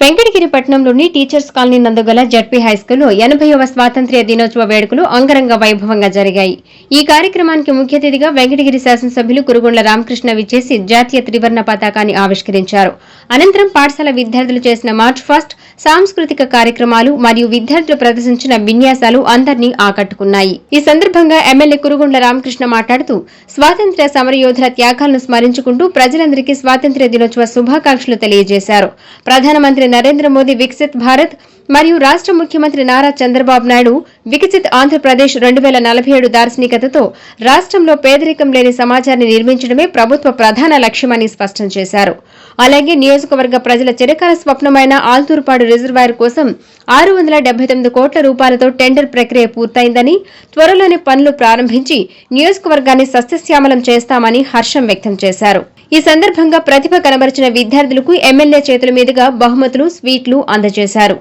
వెంకటగిరి పట్టణంలోని teachers colony నందుగల ZP హైస్కూల్లో 80వ స్వాతంత్ర్య దినోత్సవ వేడుకలు అంగరంగ వైభవంగా జరిగాయి. ఈ కార్యక్రమానికి ముఖ్య అతిథిగా వెంకటగిరి శాసనసభ్యులు కురుగుండ్ల రామకృష్ణ విచ్చేసి జాతీయ త్రివర్ణ పతాకాన్ని ఆవిష్కరించారు. అనంతరం పాఠశాల విద్యార్థులు చేసిన మార్చ్ ఫాస్ట్, సాంస్కృతిక కార్యక్రమాలు మరియు విద్యార్థులు ప్రదర్శించిన విన్యాసాలు అందరినీ ఆకట్టుకున్నాయి. ఈ సందర్భంగా ఎమ్మెల్యే కురుగుండ్ల రామకృష్ణ మాట్లాడుతూ స్వాతంత్ర్య సమరయోధుల త్యాగాలను స్మరించుకుంటూ ప్రజలందరికీ స్వాతంత్ర్య దినోత్సవ శుభాకాంక్షలు తెలియజేశారు. ప్రధానమంత్రి నరేంద్ర మోదీ వికసిత్ భారత్ మరియు రాష్ట్ర ముఖ్యమంత్రి నారా చంద్రబాబు నాయుడు వికసిత్ ఆంధ్రప్రదేశ్ 2047 దార్శనికతతో రాష్ట్రంలో పేదరికం లేని సమాజాన్ని నిర్మించడమే ప్రభుత్వ ప్రధాన లక్ష్యమని స్పష్టం చేశారు. అలాగే నియోజకవర్గ ప్రజల చిరకాల స్వప్నమైన ఆల్తూరుపాడు రిజర్వాయర్ కోసం 679 కోట్ల రూపాయలతో టెండర్ ప్రక్రియ పూర్తయిందని, త్వరలోనే పనులు ప్రారంభించి నియోజకవర్గాన్ని సస్యశ్యామలం చేస్తామని హర్షం వ్యక్తం చేశారు. ఈ సందర్భంగా ప్రతిభ కనబరిచిన విద్యార్థులకు ఎమ్మెల్యే చేతుల మీదుగా బహుమతులు, స్వీట్లు అందజేశారు.